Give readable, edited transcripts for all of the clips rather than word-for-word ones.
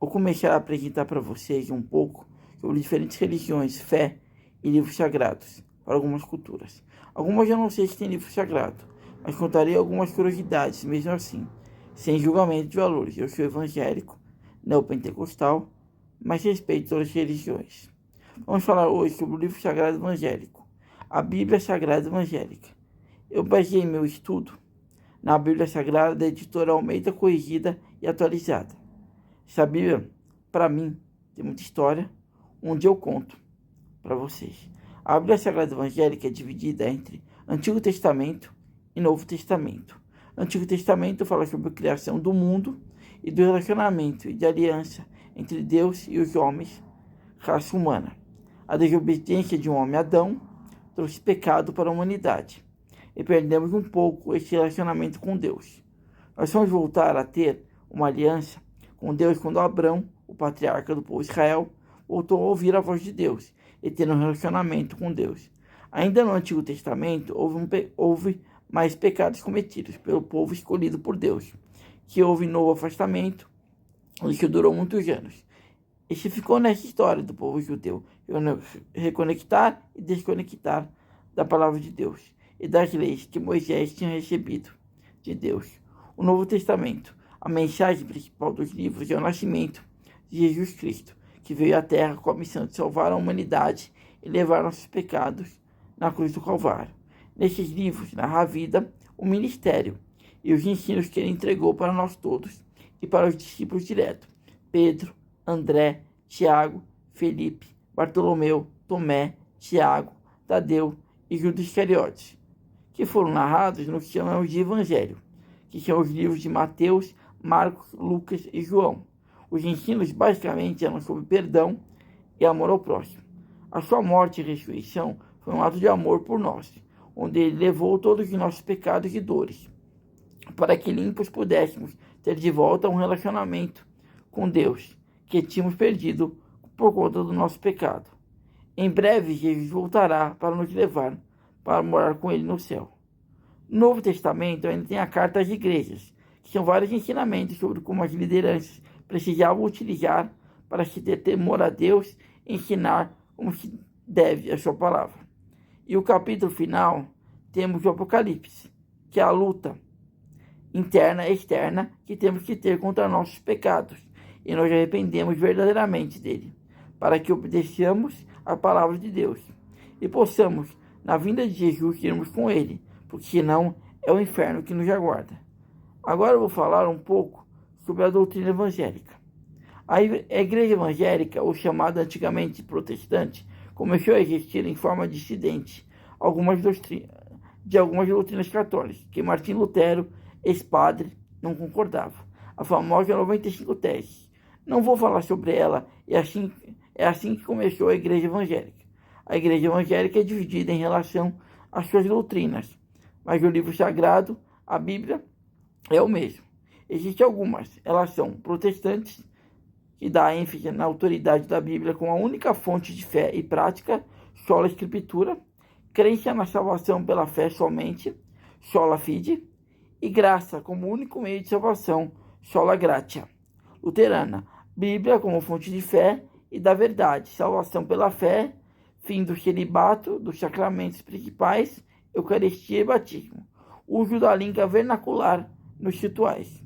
Vou começar a apresentar para vocês um pouco sobre diferentes religiões, fé e livros sagrados para algumas culturas. Algumas eu não sei se tem livro sagrado, mas contarei algumas curiosidades mesmo assim, sem julgamento de valores. Eu sou evangélico, neopentecostal, mas respeito todas as religiões. Vamos falar hoje sobre o livro sagrado evangélico, a Bíblia Sagrada Evangélica. Eu baseei meu estudo na Bíblia Sagrada da editora Almeida Corrigida e Atualizada. Essa Bíblia, para mim, tem muita história, onde eu conto para vocês. A Bíblia Sagrada Evangélica é dividida entre Antigo Testamento e Novo Testamento. Antigo Testamento fala sobre a criação do mundo e do relacionamento e de aliança entre Deus e os homens, raça humana. A desobediência de um homem, Adão, trouxe pecado para a humanidade e perdemos um pouco esse relacionamento com Deus. Nós vamos voltar a ter uma aliança com Deus quando Abrão, o patriarca do povo de Israel, voltou a ouvir a voz de Deus e ter um relacionamento com Deus. Ainda no Antigo Testamento, houve mais pecados cometidos pelo povo escolhido por Deus, que houve novo afastamento e que durou muitos anos. E se ficou nessa história do povo judeu, reconectar e desconectar da palavra de Deus e das leis que Moisés tinha recebido de Deus. O Novo Testamento, a mensagem principal dos livros é o nascimento de Jesus Cristo, que veio à Terra com a missão de salvar a humanidade e levar nossos pecados na cruz do Calvário. Nesses livros narra a vida, o ministério e os ensinos que ele entregou para nós todos e para os discípulos diretos: Pedro, André, Tiago, Felipe, Bartolomeu, Tomé, Tiago, Tadeu e Judas Iscariotes, que foram narrados no que chamamos de Evangelho, que são os livros de Mateus, Marcos, Lucas e João. Os ensinos basicamente eram sobre perdão e amor ao próximo. A sua morte e ressurreição foi um ato de amor por nós, onde ele levou todos os nossos pecados e dores, para que limpos pudéssemos ter de volta um relacionamento com Deus, que tínhamos perdido por conta do nosso pecado. Em breve, Jesus voltará para nos levar para morar com ele no céu. No Novo Testamento ainda tem a carta às igrejas, que são vários ensinamentos sobre como as lideranças precisavam utilizar para se ter temor a Deus e ensinar como se deve a sua palavra. E o capítulo final temos o Apocalipse, que é a luta interna e externa que temos que ter contra nossos pecados, e nós arrependemos verdadeiramente dele, para que obedeçamos a palavra de Deus e possamos, na vinda de Jesus, irmos com ele, porque senão é o inferno que nos aguarda. Agora eu vou falar um pouco sobre a doutrina evangélica. A igreja evangélica, ou chamada antigamente protestante, começou a existir em forma dissidente de algumas doutrinas católicas, que Martim Lutero, ex-padre, não concordava. A famosa 95 Teses. Não vou falar sobre ela, é assim que começou a igreja evangélica. A igreja evangélica é dividida em relação às suas doutrinas, mas o livro sagrado, a Bíblia, é o mesmo. Existem algumas, elas são protestantes, que dá ênfase na autoridade da Bíblia como a única fonte de fé e prática, sola escritura, crença na salvação pela fé somente, sola fide, e graça como único meio de salvação, sola gratia. Luterana, Bíblia como fonte de fé e da verdade, salvação pela fé, fim do celibato, dos sacramentos principais, Eucaristia e batismo, uso da língua vernacular nos rituais.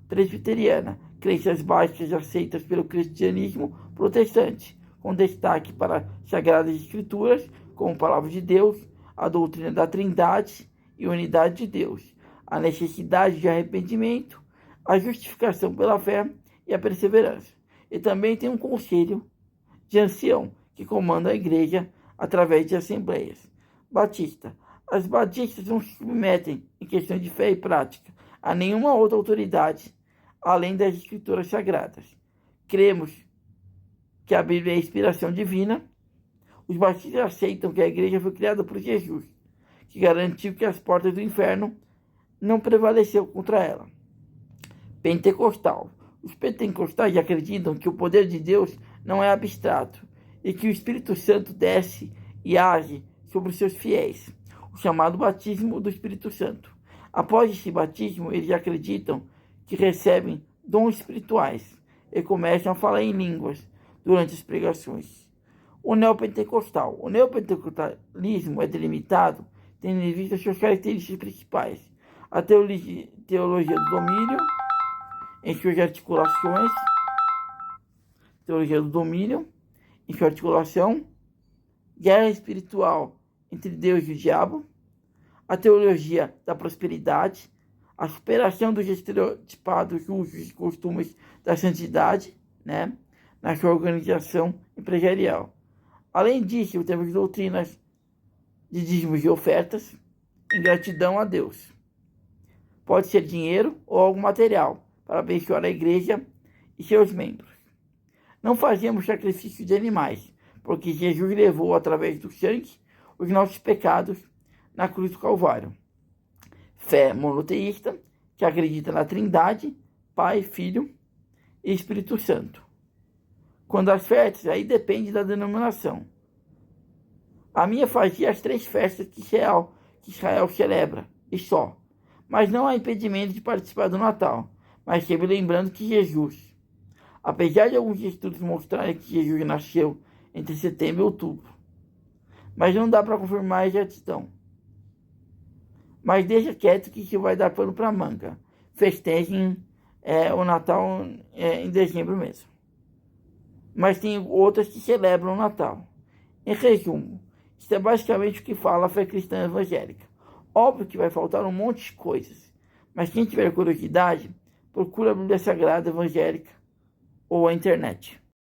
Presbiteriana, crenças básicas aceitas pelo cristianismo protestante, com destaque para as Sagradas Escrituras, como palavra de Deus, a doutrina da Trindade e unidade de Deus, a necessidade de arrependimento, a justificação pela fé e a perseverança. E também tem um conselho de ancião que comanda a igreja através de assembleias. Batista. As batistas não se submetem, em questão de fé e prática, a nenhuma outra autoridade além das escrituras sagradas. Cremos que a Bíblia é a inspiração divina. Os batistas aceitam que a igreja foi criada por Jesus, que garantiu que as portas do inferno não prevaleceu contra ela. Pentecostal. Os pentecostais acreditam que o poder de Deus não é abstrato e que o Espírito Santo desce e age sobre os seus fiéis, o chamado batismo do Espírito Santo. Após esse batismo, eles acreditam que recebem dons espirituais e começam a falar em línguas durante as pregações. O neopentecostal. O neopentecostalismo é delimitado tendo em vista suas características principais. A teologia do domínio em suas articulações, teologia do domínio em sua articulação, guerra espiritual entre Deus e o diabo, a teologia da prosperidade, a superação dos estereotipados usos e costumes da santidade, né, na sua organização empresarial. Além disso, temos doutrinas de dízimos e ofertas, ingratidão a Deus. Pode ser dinheiro ou algo material, para abençoar a igreja e seus membros. Não fazemos sacrifício de animais, porque Jesus levou através do sangue os nossos pecados na cruz do Calvário. Fé monoteísta, que acredita na Trindade, Pai, Filho e Espírito Santo. Quando as festas, aí depende da denominação. A minha fazia as 3 festas que Israel celebra, e só. Mas não há impedimento de participar do Natal, mas sempre lembrando que Jesus, apesar de alguns estudos mostrarem que Jesus nasceu entre setembro e outubro, mas não dá para confirmar a exatidão. Mas deixa quieto que isso vai dar pano para manga. Festejem o Natal em dezembro mesmo. Mas tem outras que celebram o Natal. Em resumo, isso é basicamente o que fala a fé cristã evangélica. Óbvio que vai faltar um monte de coisas, mas quem tiver curiosidade, procura a Bíblia Sagrada Evangélica ou a internet.